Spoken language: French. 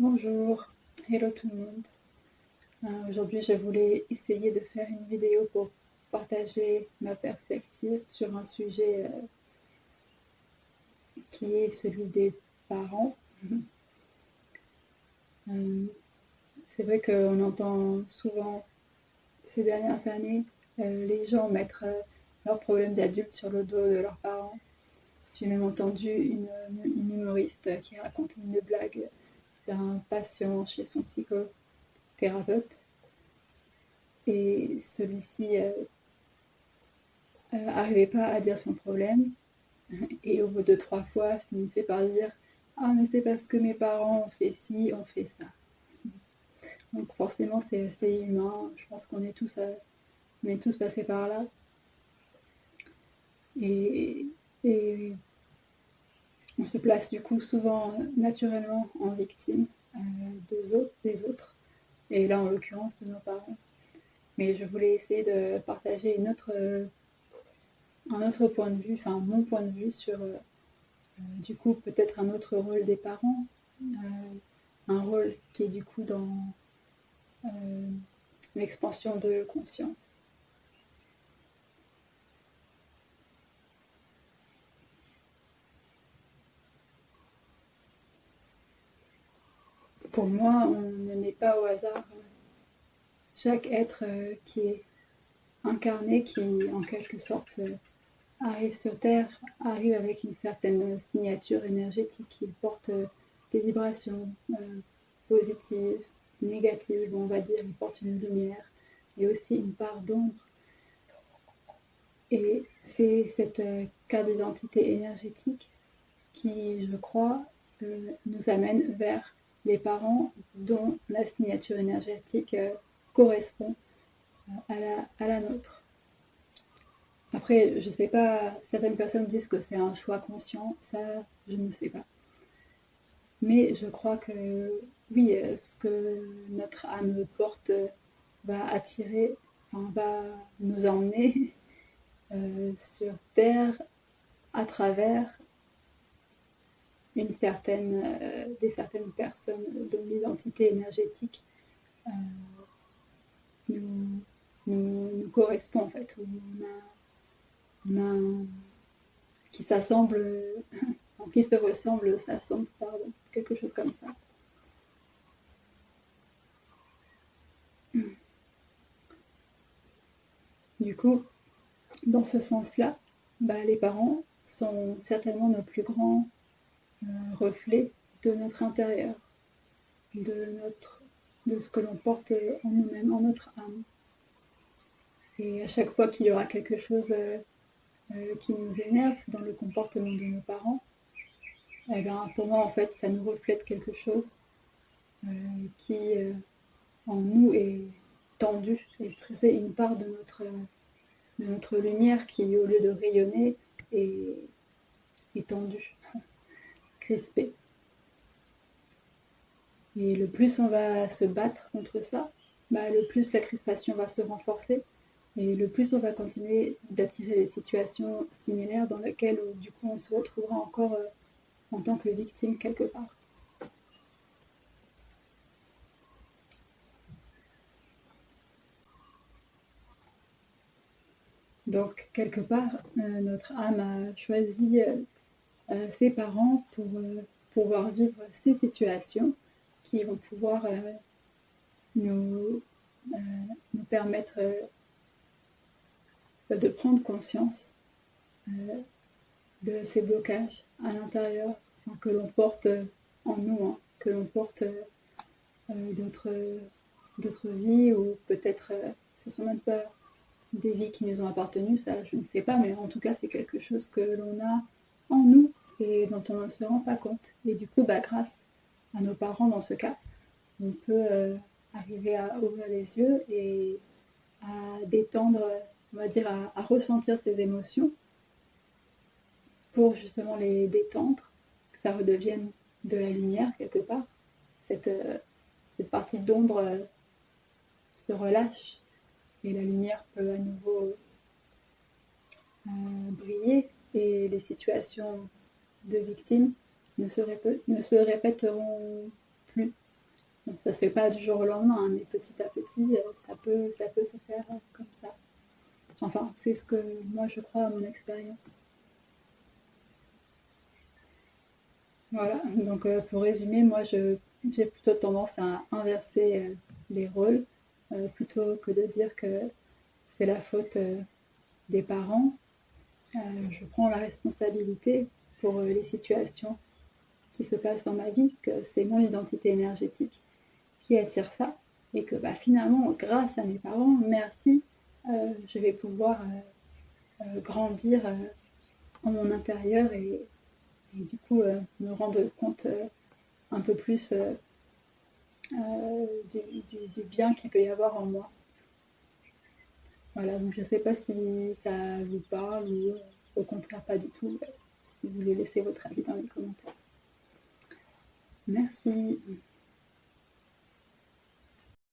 Bonjour, hello tout le monde. Aujourd'hui, je voulais essayer de faire une vidéo pour partager ma perspective sur un sujet qui est celui des parents. Euh, c'est vrai qu'on entend souvent ces dernières années les gens mettre leurs problèmes d'adultes sur le dos de leurs parents. J'ai même entendu une humoriste qui racontait une blague d'un patient chez son psychothérapeute. Et celui-ci arrivait pas à dire son problème. Et au bout de 3 fois, finissait par dire: «Ah, mais c'est parce que mes parents ont fait ci, ont fait ça.» Donc forcément, c'est assez humain. Je pense on est tous passés par là. Et, et on se place du coup souvent naturellement en victime des autres. Et là, en l'occurrence, de nos parents. Mais je voulais essayer de partager un autre point de vue, enfin mon point de vue sur du coup peut-être un autre rôle des parents, un rôle qui est du coup dans euh, l'expansion de conscience. Pour moi, on ne naît pas au hasard. Chaque être qui est incarné, qui en quelque sorte arrive sur Terre, arrive avec une certaine signature énergétique. Il porte des vibrations positives, négatives, on va dire. Il porte une lumière et aussi une part d'ombre. Et c'est cette carte d'identité énergétique qui, je crois, nous amène vers les parents dont la signature énergétique correspond à la nôtre. Après, je ne sais pas, certaines personnes disent que c'est un choix conscient, ça, je ne sais pas. Mais je crois que oui, ce que notre âme porte va attirer, enfin, va nous emmener sur Terre à travers des certaines personnes dont l'identité énergétique euh, nous, nous correspond en fait, où on a qui s'assemble, qui se ressemble, s'assemble, pardon, quelque chose comme ça. Du coup, dans ce sens-là, bah, les parents sont certainement nos plus grands reflets de notre intérieur, de, notre, de ce que l'on porte en nous-mêmes, en notre âme. Et à chaque fois qu'il y aura quelque chose qui nous énerve dans le comportement de nos parents, eh bien, pour moi, en fait, ça nous reflète quelque chose qui, en nous, est tendu et stressé, une part de notre lumière qui, au lieu de rayonner, est, est tendue, crispée. Et le plus on va se battre contre ça, bah, le plus la crispation va se renforcer et le plus on va continuer d'attirer des situations similaires dans lesquelles du coup on se retrouvera encore en tant que victime quelque part. Donc quelque part, notre âme a choisi ses parents pour pouvoir vivre ces situations qui vont pouvoir nous, euh, nous permettre de prendre conscience de ces blocages à l'intérieur, enfin, que l'on porte en nous, hein, que l'on porte d'autres vies, ou peut-être ce ne sont même pas des vies qui nous ont appartenu, ça je ne sais pas, mais en tout cas c'est quelque chose que l'on a en nous et dont on ne se rend pas compte. Et du coup, bah, grâce à nos parents dans ce cas, on peut arriver à ouvrir les yeux et à détendre, on va dire à ressentir ces émotions pour justement les détendre, que ça redevienne de la lumière quelque part. Cette, euh, cette partie d'ombre se relâche et la lumière peut à nouveau briller et les situations de victimes ne se répéteront plus. Donc, ça se fait pas du jour au lendemain, hein, mais petit à petit, ça peut se faire comme ça. Enfin, c'est ce que moi je crois à mon expérience. Voilà, donc pour résumer, moi j'ai plutôt tendance à inverser les rôles, plutôt que de dire que c'est la faute des parents. Je prends la responsabilité pour les situations qui se passent dans ma vie, que c'est mon identité énergétique qui attire ça, et que bah, finalement, grâce à mes parents, merci, je vais pouvoir grandir en mon intérieur et du coup me rendre compte un peu plus du bien qu'il peut y avoir en moi. Voilà, donc je ne sais pas si ça vous parle ou au contraire pas du tout. Si vous voulez laisser votre avis dans les commentaires. Merci.